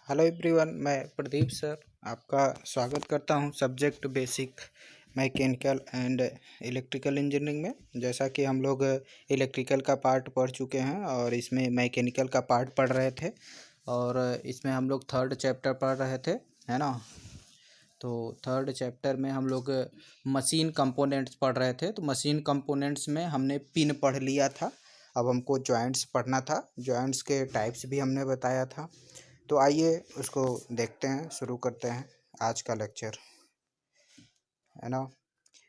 Hello everyone, मैं Pradeep sir आपका स्वागत करता हूं subject basic mechanical and electrical engineering में। जैसा कि हम लोग इलेक्ट्रिकल का पार्ट पढ़ चुके हैं और इसमें मैकेनिकल का पार्ट पढ़ रहे थे और इसमें हम लोग थर्ड चैप्टर पढ़ रहे थे, है ना। तो थर्ड चैप्टर में हम लोग मशीन कंपोनेंट्स पढ़ रहे थे। तो मशीन कंपोनेंट्स में हमने पिन पढ़ लिया था, अब हमको जॉइंट्स पढ़ना था। जॉइंट्स के टाइप्स भी हमने बताया था। तो आइए उसको देखते हैं, शुरू करते हैं आज का लेक्चर, है ना।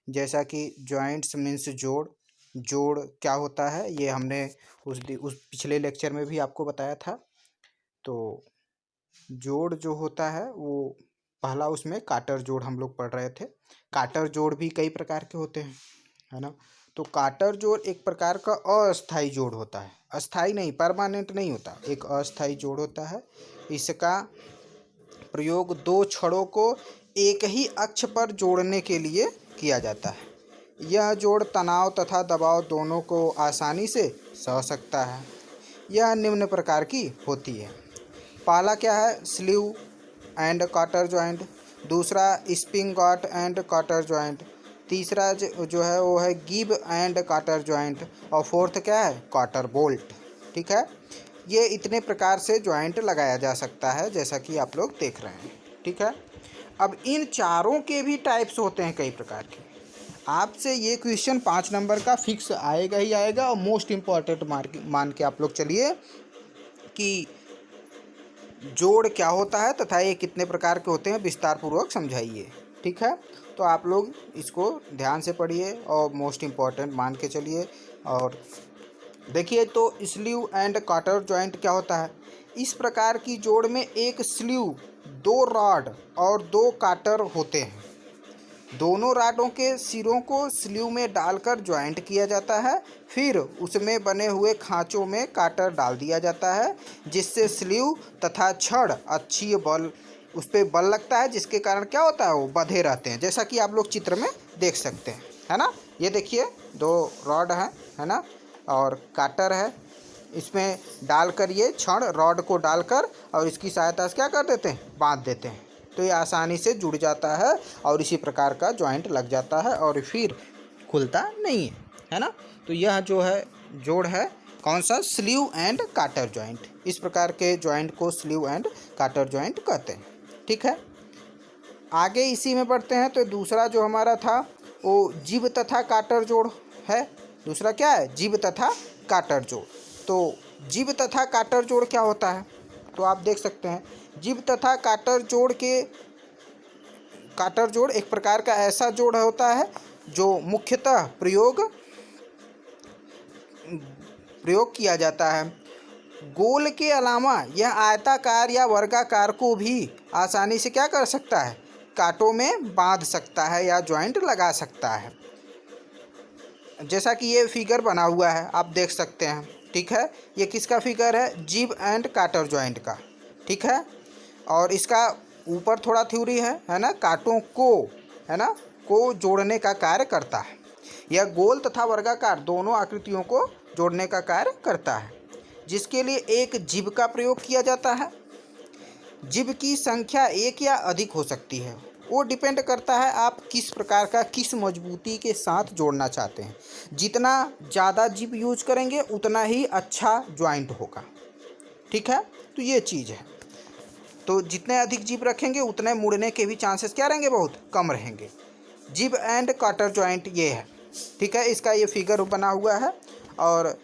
जैसा कि जॉइंट्स मीन्स जोड़। जोड़ क्या होता है ये हमने उस पिछले लेक्चर में भी आपको बताया था। तो जोड़ जो होता है वो पहला, उसमें काटर जोड़ हम लोग पढ़ रहे थे। काटर जोड़ भी कई प्रकार के होते हैं, है ना। तो काटर जोड़ एक प्रकार का अस्थाई जोड़ होता है, अस्थाई नहीं, परमानेंट नहीं होता, एक अस्थाई जोड़ होता है। इसका प्रयोग दो छड़ों को एक ही अक्ष पर जोड़ने के लिए किया जाता है। यह जोड़ तनाव तथा दबाव दोनों को आसानी से सह सकता है। यह निम्न प्रकार की होती है। पहला क्या है, स्लीव एंड काटर जॉइंट। दूसरा स्प्रिंगॉट एंड काटर जॉइंट। तीसरा जो है वो है गिब एंड काटर जॉइंट। और फोर्थ क्या है, काटर बोल्ट। ठीक है, ये इतने प्रकार से जॉइंट लगाया जा सकता है, जैसा कि आप लोग देख रहे हैं। ठीक है, अब इन चारों के भी टाइप्स होते हैं कई प्रकार के। आपसे ये क्वेश्चन 5 नंबर का फिक्स आएगा ही आएगा और मोस्ट इम्पॉर्टेंट मान के आप लोग चलिए कि जोड़ क्या होता है तथा ये कितने प्रकार के होते हैं, विस्तार पूर्वक समझाइए। ठीक है, तो आप लोग इसको ध्यान से पढ़िए और मोस्ट इम्पॉर्टेंट मान के चलिए। और देखिए, तो स्लीव एंड काटर जॉइंट क्या होता है। इस प्रकार की जोड़ में एक स्लीव, दो रॉड और दो काटर होते हैं। दोनों राडों के सिरों को स्लीव में डालकर ज्वाइंट किया जाता है। फिर उसमें बने हुए खांचों में काटर डाल दिया जाता है, जिससे स्लीव तथा छड़ अच्छी बल, उस पर बल लगता है, जिसके कारण क्या होता है, वो बंधे रहते हैं, जैसा कि आप लोग चित्र में देख सकते हैं, है ना। ये देखिए, दो रॉड है ना, और काटर है। इसमें डालकर ये छड़ रॉड को डालकर और इसकी सहायता से क्या कर देते हैं, बांध देते हैं। तो ये आसानी से जुड़ जाता है और इसी प्रकार का जॉइंट लग जाता है और फिर खुलता नहीं है ना। तो यह जो है जोड़ है कौन सा, स्लीव एंड काटर जॉइंट। इस प्रकार के जॉइंट को स्लीव एंड काटर जॉइंट कहते हैं। ठीक है, आगे इसी में बढ़ते हैं। तो दूसरा जो हमारा था वो जिब तथा काटर जोड़ है। दूसरा क्या है, जिब तथा काटर जोड़। तो जिब तथा काटर जोड़ क्या होता है, तो आप देख सकते हैं, जिब तथा काटर जोड़ एक प्रकार का ऐसा जोड़ होता है जो मुख्यतः प्रयोग किया जाता है। गोल के अलावा यह आयताकार या वर्गाकार को भी आसानी से क्या कर सकता है, कांटों में बांध सकता है या जॉइंट लगा सकता है। जैसा कि ये फिगर बना हुआ है, आप देख सकते हैं। ठीक है, ये किसका फिगर है, जिब एंड काटर जॉइंट का। ठीक है, और इसका ऊपर थोड़ा थ्योरी है ना, कांटों को, है ना, को जोड़ने का कार्य करता है। यह गोल तथा वर्गाकार दोनों आकृतियों को जोड़ने का कार्य करता है, जिसके लिए एक जिब का प्रयोग किया जाता है। जिब की संख्या एक या अधिक हो सकती है, वो डिपेंड करता है आप किस प्रकार का, किस मजबूती के साथ जोड़ना चाहते हैं। जितना ज़्यादा जिब यूज करेंगे उतना ही अच्छा ज्वाइंट होगा। ठीक है, तो ये चीज़ है। तो जितने अधिक जिब रखेंगे उतने मुड़ने के भी चांसेस क्या रहेंगे, बहुत कम रहेंगे। जिब एंड काटर जॉइंट ये है। ठीक है, इसका ये फिगर बना हुआ है और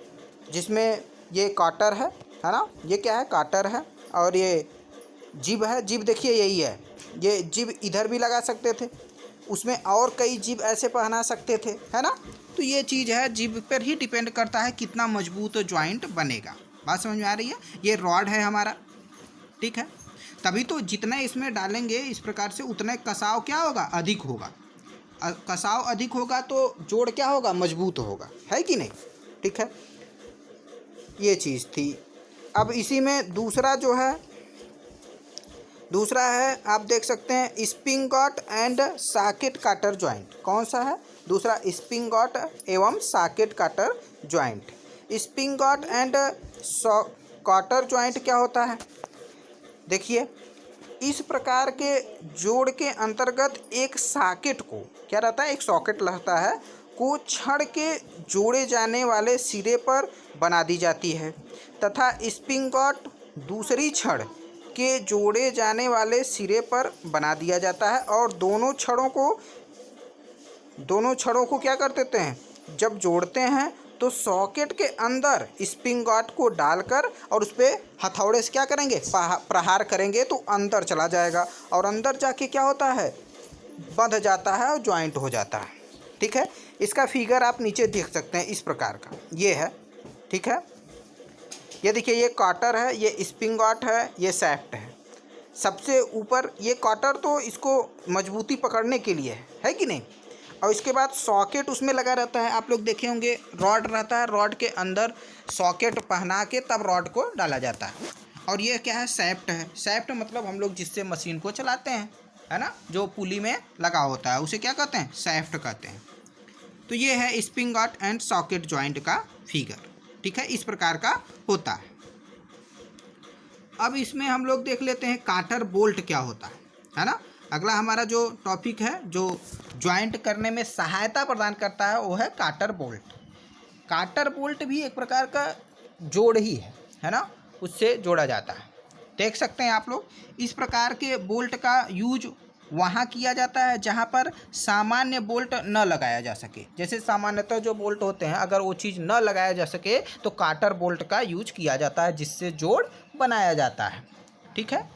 जिसमें ये काटर है ना, ये क्या है, काटर है, और ये जिब है। जिब देखिए यही है, ये जिब इधर भी लगा सकते थे, उसमें और कई जिब ऐसे पहना सकते थे, है ना। तो ये चीज़ है, जिब पर ही डिपेंड करता है कितना मजबूत ज्वाइंट बनेगा। बात समझ में आ रही है। ये रॉड है हमारा, ठीक है, तभी तो जितना इसमें डालेंगे इस प्रकार से उतना कसाव क्या होगा, अधिक होगा। कसाव अधिक होगा तो जोड़ क्या होगा, मजबूत होगा, है कि नहीं। ठीक है, ये चीज़ थी। अब इसी में दूसरा है, आप देख सकते हैं, spigot and socket cotter joint. कौन सा है, दूसरा, स्प्रिंगॉट एवं socket cotter joint. Spigot and cotter joint क्या होता है, देखिए, इस प्रकार के जोड़ के अंतर्गत एक सॉकेट को क्या रहता है, एक सॉकेट रहता है को छड़ के जोड़े जाने वाले सिरे पर बना दी जाती है तथा स्प्रिंगॉट दूसरी छड़ के जोड़े जाने वाले सिरे पर बना दिया जाता है और दोनों छड़ों को क्या कर देते हैं, जब जोड़ते हैं तो सॉकेट के अंदर स्प्रिंगॉट को डालकर और उस पर हथौड़े से क्या करेंगे, प्रहार करेंगे तो अंदर चला जाएगा और अंदर जाके क्या होता है, बंध जाता है और ज्वाइंट हो जाता है। ठीक है, इसका फिगर आप नीचे देख सकते हैं, इस प्रकार का ये है। ठीक है, ये देखिए, ये कॉटर है, ये स्प्रिंगॉट है, ये शाफ्ट है। सबसे ऊपर ये कॉटर तो इसको मजबूती पकड़ने के लिए है कि नहीं, और इसके बाद सॉकेट उसमें लगा रहता है। आप लोग देखे होंगे रॉड रहता है, रॉड के अंदर सॉकेट पहना के तब रॉड को डाला जाता है। और ये क्या है, शाफ्ट है। शाफ्ट मतलब हम लोग जिससे मशीन को चलाते हैं, है ना, जो पुली में लगा होता है उसे क्या कहते हैं, शाफ्ट कहते हैं। तो ये है स्प्रिंगॉट एंड सॉकेट जॉइंट का फिगर। ठीक है, इस प्रकार का होता है। अब इसमें हम लोग देख लेते हैं काटर बोल्ट क्या होता है ना। अगला हमारा जो टॉपिक है जो ज्वाइंट करने में सहायता प्रदान करता है वो है काटर बोल्ट। काटर बोल्ट भी एक प्रकार का जोड़ ही है ना, उससे जोड़ा जाता है। देख सकते हैं आप लोग, इस प्रकार के बोल्ट का यूज वहाँ किया जाता है जहाँ पर सामान्य बोल्ट न लगाया जा सके। जैसे सामान्यतः जो बोल्ट होते हैं अगर वो चीज़ न लगाया जा सके तो काटर बोल्ट का यूज किया जाता है, जिससे जोड़ बनाया जाता है। ठीक है,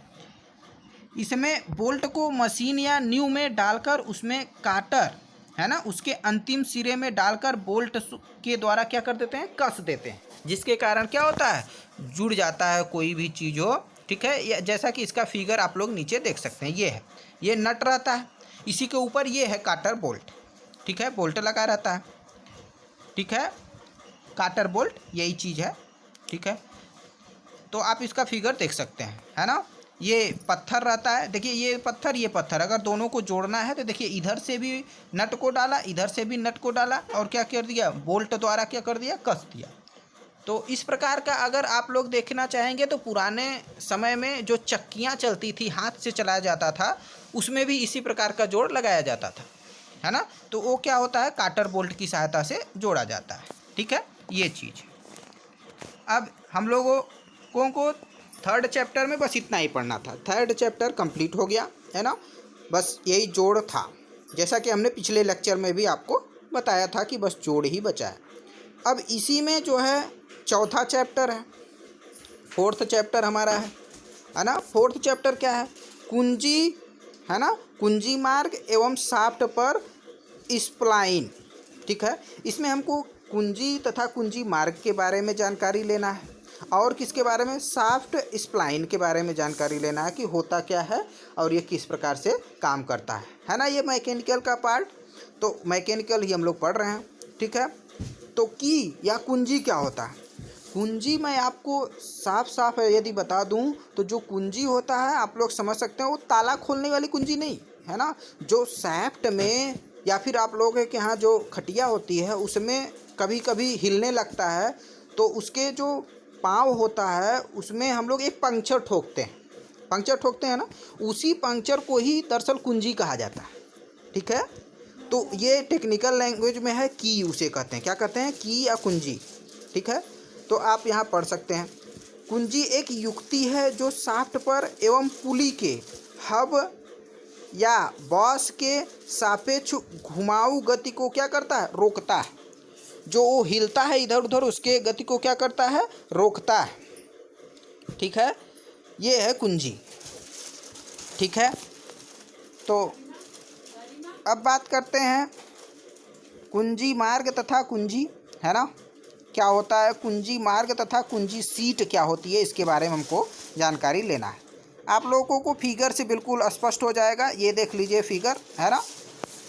इसमें बोल्ट को मशीन या न्यू में डालकर उसमें काटर है ना, उसके अंतिम सिरे में डालकर बोल्ट के द्वारा क्या कर देते हैं, कस देते हैं, जिसके कारण क्या होता है, जुड़ जाता है कोई भी चीज़ हो। ठीक है, जैसा कि इसका फिगर आप लोग नीचे देख सकते हैं, ये है, ये नट रहता है, इसी के ऊपर ये है काटर बोल्ट। ठीक है, बोल्ट लगा रहता है। ठीक है, काटर बोल्ट यही चीज़ है। ठीक है, तो आप इसका फिगर देख सकते हैं, है ना। ये पत्थर रहता है, देखिए ये पत्थर, अगर दोनों को जोड़ना है तो देखिए इधर से भी नट को डाला, इधर से भी नट को डाला और क्या कर दिया, बोल्ट द्वारा क्या कर दिया, कस दिया। तो इस प्रकार का अगर आप लोग देखना चाहेंगे तो पुराने समय में जो चक्कियाँ चलती थी, हाथ से चलाया जाता था, उसमें भी इसी प्रकार का जोड़ लगाया जाता था, है ना। तो वो क्या होता है, काटर बोल्ट की सहायता से जोड़ा जाता है। ठीक है, ये चीज़। अब हम लोगों को थर्ड चैप्टर में बस इतना ही पढ़ना था। थर्ड चैप्टर कंप्लीट हो गया, है ना। बस यही जोड़ था, जैसा कि हमने पिछले लेक्चर में भी आपको बताया था कि बस जोड़ ही बचा है। अब इसी में जो है चौथा चैप्टर है, फोर्थ चैप्टर हमारा है ना। फोर्थ चैप्टर क्या है, कुंजी, है ना, कुंजी मार्ग एवं शाफ्ट पर स्प्लाइन। ठीक है, इसमें हमको कुंजी तथा कुंजी मार्ग के बारे में जानकारी लेना है और किसके बारे में, शाफ्ट स्प्लाइन के बारे में जानकारी लेना है कि होता क्या है और ये किस प्रकार से काम करता है ना। ये मैकेनिकल का पार्ट, तो मैकेनिकल ही हम लोग पढ़ रहे हैं। ठीक है, तो की या कुंजी क्या होता है, कुंजी मैं आपको साफ यदि बता दूं तो जो कुंजी होता है आप लोग समझ सकते हैं, वो ताला खोलने वाली कुंजी नहीं है ना। जो शाफ्ट में या फिर आप लोग के यहाँ जो खटिया होती है उसमें कभी कभी हिलने लगता है तो उसके जो पाँव होता है उसमें हम लोग एक पंक्चर ठोकते हैं ना, उसी पंक्चर को ही दरअसल कुंजी कहा जाता है। ठीक है, तो ये टेक्निकल लैंग्वेज में है की, उसे कहते हैं, क्या कहते हैं, की या कुंजी। ठीक है, तो आप यहाँ पढ़ सकते हैं, कुंजी एक युक्ति है जो शाफ्ट पर एवं पुली के हब या बॉस के सापेक्ष घुमाऊ गति को क्या करता है, रोकता है। जो वो हिलता है इधर उधर उसके गति को क्या करता है, रोकता है। ठीक है, ये है कुंजी। ठीक है, तो अब बात करते हैं कुंजी मार्ग तथा कुंजी, है ना, क्या होता है कुंजी मार्ग तथा कुंजी सीट क्या होती है, इसके बारे में हमको जानकारी लेना है। आप लोगों को फिगर से बिल्कुल स्पष्ट हो जाएगा, ये देख लीजिए फिगर, है ना।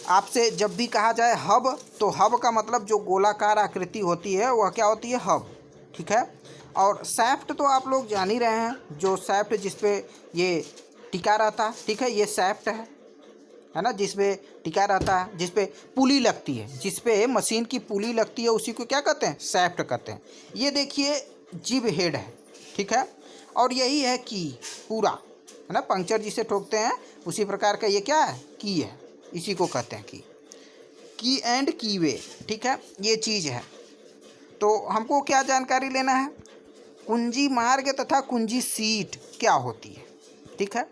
आपसे जब भी कहा जाए हब, तो हब का मतलब जो गोलाकार आकृति होती है वह क्या होती है, हब। ठीक है, और शाफ्ट तो आप लोग जान ही रहे हैं, जो शाफ्ट जिस पे ये टिका रहता है। ठीक है, ये शाफ्ट है ना, जिस पे टिका रहता है, जिस पे पुली लगती है, जिस पे मशीन की पुली लगती है, उसी को क्या कहते हैं, शाफ्ट कहते हैं। ये देखिए जिब हेड है। ठीक है, और यही है की पूरा, है ना, पंक्चर जिसे ठोकते हैं उसी प्रकार का ये क्या है, की है, इसी को कहते हैं की एंड कीवे। ठीक है, ये चीज़ है। तो हमको क्या जानकारी लेना है, कुंजी मार्ग तथा कुंजी सीट क्या होती है। ठीक है,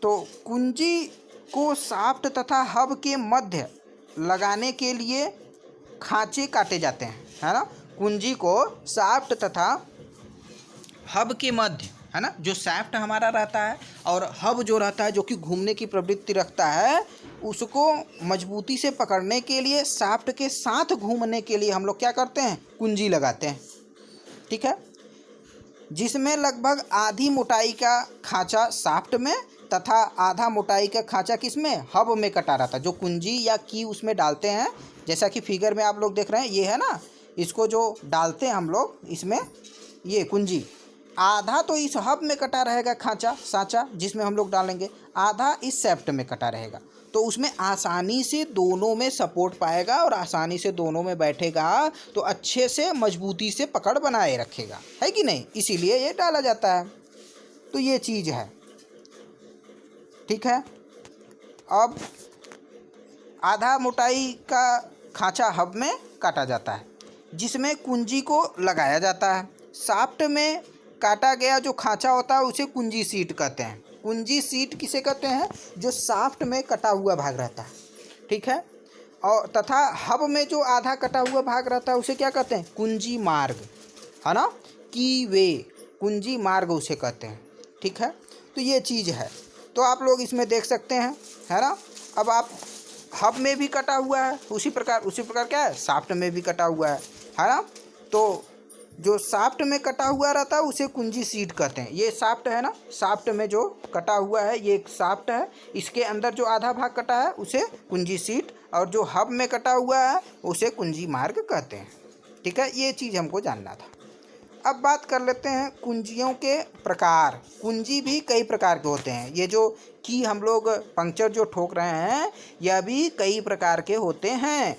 तो कुंजी को शाफ्ट तथा हब के मध्य लगाने के लिए खांचे काटे जाते हैं, है ना। कुंजी को शाफ्ट तथा हब के मध्य, है ना, जो शाफ्ट हमारा रहता है और हब जो रहता है जो कि घूमने की प्रवृत्ति रखता है, उसको मजबूती से पकड़ने के लिए शाफ्ट के साथ घूमने के लिए हम लोग क्या करते हैं, कुंजी लगाते हैं। ठीक है, जिसमें लगभग आधी मोटाई का खांचा शाफ्ट में तथा आधा मोटाई का खांचा किसमें, हब में कटा रहता है। जो कुंजी या की उसमें डालते हैं, जैसा कि फिगर में आप लोग देख रहे हैं, ये है ना, इसको जो डालते हैं हम लोग इसमें, ये कुंजी, आधा तो इस हब में कटा रहेगा खांचा सांचा जिसमें हम लोग डालेंगे, आधा इस शाफ्ट में कटा रहेगा। तो उसमें आसानी से दोनों में सपोर्ट पाएगा और आसानी से दोनों में बैठेगा, तो अच्छे से मजबूती से पकड़ बनाए रखेगा, है कि नहीं, इसीलिए ये डाला जाता है। तो ये चीज़ है। ठीक है, अब आधा मोटाई का खांचा हब में काटा जाता है जिसमें कुंजी को लगाया जाता है। शाफ्ट में काटा गया जो खांचा होता है उसे कुंजी सीट कहते हैं। कुंजी सीट किसे कहते हैं, जो शाफ्ट में कटा हुआ भाग रहता है। ठीक है, और तथा हब में जो आधा कटा हुआ भाग रहता है उसे क्या कहते हैं, कुंजी मार्ग, है ना, की वे, कुंजी मार्ग उसे कहते हैं। ठीक है, तो ये चीज़ है। तो आप लोग इसमें देख सकते हैं, है ना। अब आप हब में भी कटा हुआ है, उसी प्रकार क्या है, शाफ्ट में भी कटा हुआ है ना। तो जो शाफ्ट में कटा हुआ रहता है उसे कुंजी सीट कहते हैं। ये शाफ्ट है ना, शाफ्ट में जो कटा हुआ है ये एक शाफ्ट है, इसके अंदर जो आधा भाग कटा है उसे कुंजी सीट, और जो हब में कटा हुआ है उसे कुंजी मार्ग कहते हैं। ठीक है, ये चीज़ हमको जानना था। अब बात कर लेते हैं कुंजियों के प्रकार। कुंजी भी कई प्रकार के होते हैं। ये जो की हम लोग पंक्चर जो ठोक रहे हैं यह भी कई प्रकार के होते हैं।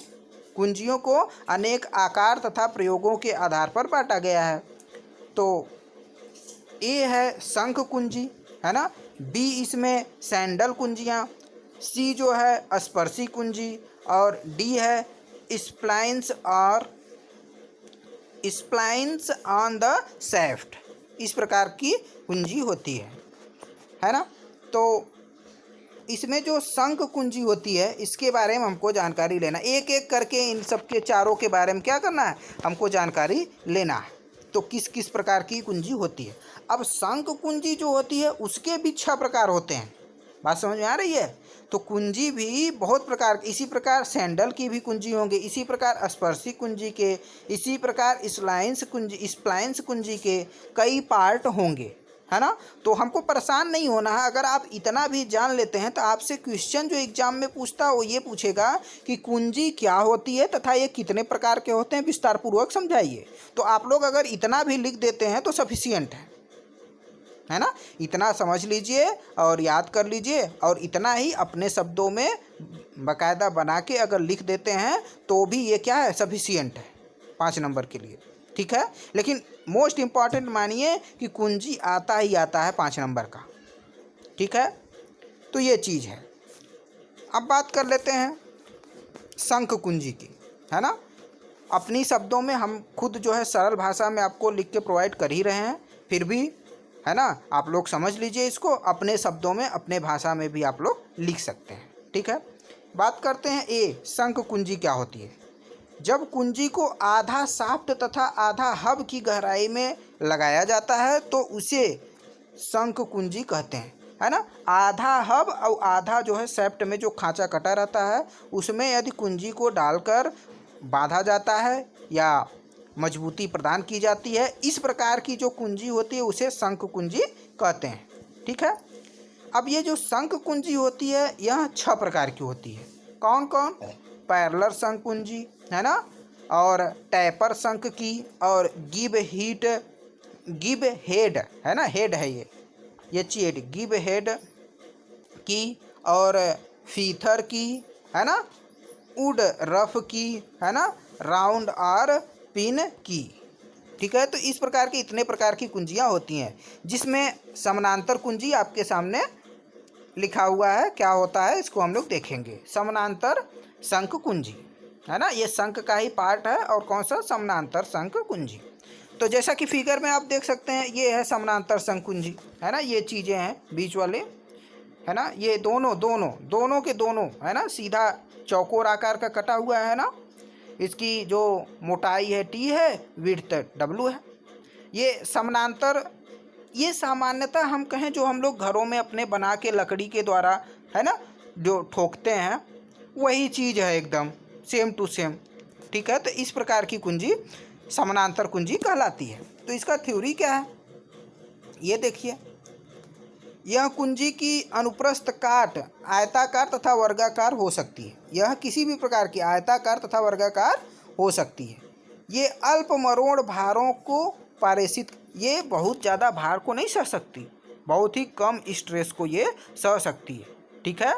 कुंजियों को अनेक आकार तथा प्रयोगों के आधार पर बांटा गया है। तो ए है शंख कुंजी, है ना, बी इसमें सैंडल कुंजियाँ, सी जो है स्पर्शी कुंजी, और डी है स्प्लाइंस ऑन द शाफ्ट। इस प्रकार की कुंजी होती है ना। तो इसमें जो शंख कुंजी होती है इसके बारे में हमको जानकारी लेना, एक एक करके इन सब के चारों के बारे में क्या करना है, हमको जानकारी लेना है। तो किस किस प्रकार की कुंजी होती है। अब शंख कुंजी जो होती है उसके भी 6 प्रकार होते हैं। बात समझ में आ रही है। तो कुंजी भी बहुत प्रकार, इसी प्रकार सैंडल की भी कुंजी होंगे, इसी प्रकार स्पर्शी कुंजी के, इसी प्रकार स्प्लाइंस कुंजी के कई पार्ट होंगे, है ना। तो हमको परेशान नहीं होना है। अगर आप इतना भी जान लेते हैं तो आपसे क्वेश्चन जो एग्जाम में पूछता है वो ये पूछेगा कि कुंजी क्या होती है तथा ये कितने प्रकार के होते हैं, विस्तार पूर्वक समझाइए। तो आप लोग अगर इतना भी लिख देते हैं तो सफिशिएंट है ना। इतना समझ लीजिए और याद कर लीजिए, और इतना ही अपने शब्दों में बाकायदा बना के अगर लिख देते हैं तो भी ये क्या है, सफिशिएंट है 5 नंबर के लिए। ठीक है, लेकिन मोस्ट इम्पॉर्टेंट मानिए कि कुंजी आता ही आता है 5 नंबर का। ठीक है, तो ये चीज़ है। अब बात कर लेते हैं शंख कुंजी की, है ना। अपनी शब्दों में हम खुद जो है सरल भाषा में आपको लिख के प्रोवाइड कर ही रहे हैं, फिर भी है ना आप लोग समझ लीजिए इसको, अपने शब्दों में अपने भाषा में भी आप लोग लिख सकते हैं। ठीक है, बात करते हैं ए शंख कुंजी क्या होती है। जब कुंजी को आधा शाफ्ट तथा आधा हब की गहराई में लगाया जाता है तो उसे शंख कुंजी कहते हैं, है ना। आधा हब और आधा जो है शाफ्ट में जो खांचा कटा रहता है उसमें यदि कुंजी को डालकर बांधा जाता है या मजबूती प्रदान की जाती है, इस प्रकार की जो कुंजी होती है उसे शंख कुंजी कहते हैं। ठीक है, अब ये जो शंख कुंजी होती है यह 6 प्रकार की होती है। कौन कौन, पैरेलल शंख कुंजी, है ना, और टैपर शंख की, और गिब हेड, है ना, हेड है ये चीड गिब हेड की, और फीथर की, है ना, वुड रफ की, है ना, राउंड और पिन की। ठीक है। तो इस प्रकार की इतने प्रकार की कुंजियाँ होती हैं, जिसमें समानांतर कुंजी आपके सामने लिखा हुआ है। क्या होता है इसको हम लोग देखेंगे। समानांतर शंख कुंजी, है ना, ये शंख का ही पार्ट है। और कौन सा, समानांतर शंख कुंजी। तो जैसा कि फिगर में आप देख सकते हैं, ये है समानांतर शंख कुंजी, है ना, ये चीज़ें हैं बीच वाले, है ना, ये दोनों दोनों दोनों के दोनों, है ना, सीधा चौकोर आकार का कटा हुआ है ना। इसकी जो मोटाई है टी है, विड्थ डब्लू है। ये समानांतर, ये सामान्यतः हम कहें जो हम लोग घरों में अपने बना के लकड़ी के द्वारा, है ना, जो ठोकते हैं, वही चीज़ है एकदम सेम टू सेम। ठीक है। तो इस प्रकार की कुंजी समानांतर कुंजी कहलाती है। तो इसका थ्योरी क्या है, ये देखिए। यह कुंजी की अनुप्रस्थ काट आयताकार तथा वर्गाकार हो सकती है। यह किसी भी प्रकार की आयताकार तथा वर्गाकार हो सकती है। ये अल्प मरोड़ भारों को पारेषित, ये बहुत ज़्यादा भार को नहीं सह सकती, बहुत ही कम स्ट्रेस को ये सह सकती है। ठीक है।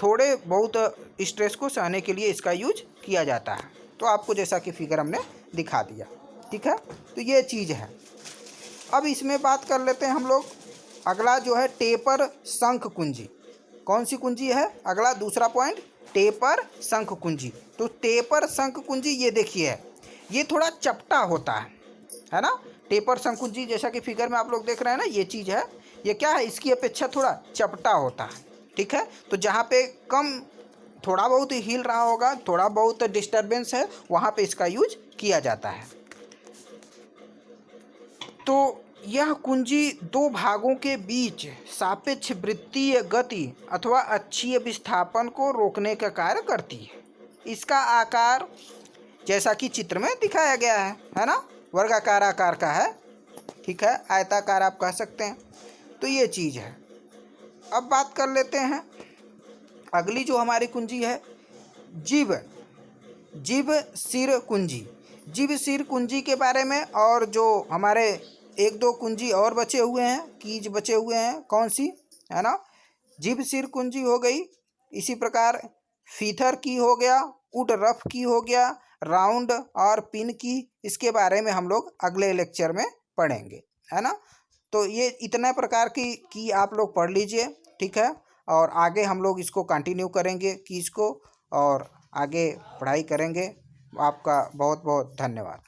थोड़े बहुत स्ट्रेस को सहने के लिए इसका यूज किया जाता है। तो आपको जैसा कि फिगर हमने दिखा दिया। ठीक है। तो ये चीज़ है। अब इसमें बात कर लेते हैं हम लोग। अगला जो है टेपर शंख कुंजी। कौन सी कुंजी है अगला, दूसरा पॉइंट, टेपर शंख कुंजी। तो टेपर शंख कुंजी ये देखिए, ये थोड़ा चपटा होता है ना। टेपर शंख कुंजी जैसा कि फिगर में आप लोग देख रहे हैं ना, ये चीज़ है, ये क्या है, इसकी अपेक्षा थोड़ा चपटा होता है। ठीक है। तो जहाँ पे कम, थोड़ा बहुत हिल रहा होगा, थोड़ा बहुत डिस्टर्बेंस है, वहाँ पे इसका यूज किया जाता है। तो यह कुंजी दो भागों के बीच सापेक्ष वृत्तीय गति अथवा अक्षीय विस्थापन को रोकने का कार्य करती है। इसका आकार जैसा कि चित्र में दिखाया गया है ना, वर्गाकार आकार का है। ठीक है, आयताकार आप कह सकते हैं। तो ये चीज़ है। अब बात कर लेते हैं अगली जो हमारी कुंजी है, जिब सिर कुंजी। जिब सिर कुंजी के बारे में, और जो हमारे एक दो कुंजी और बचे हुए हैं, कीज बचे हुए हैं, कौन सी, है ना, जिब सिर कुंजी हो गई। इसी प्रकार फीथर की हो गया, वुड रफ की हो गया, राउंड और पिन की, इसके बारे में हम लोग अगले लेक्चर में पढ़ेंगे, है ना। तो ये इतने प्रकार की आप लोग पढ़ लीजिए। ठीक है। और आगे हम लोग इसको कंटिन्यू करेंगे कीज को, और आगे पढ़ाई करेंगे। आपका बहुत बहुत धन्यवाद।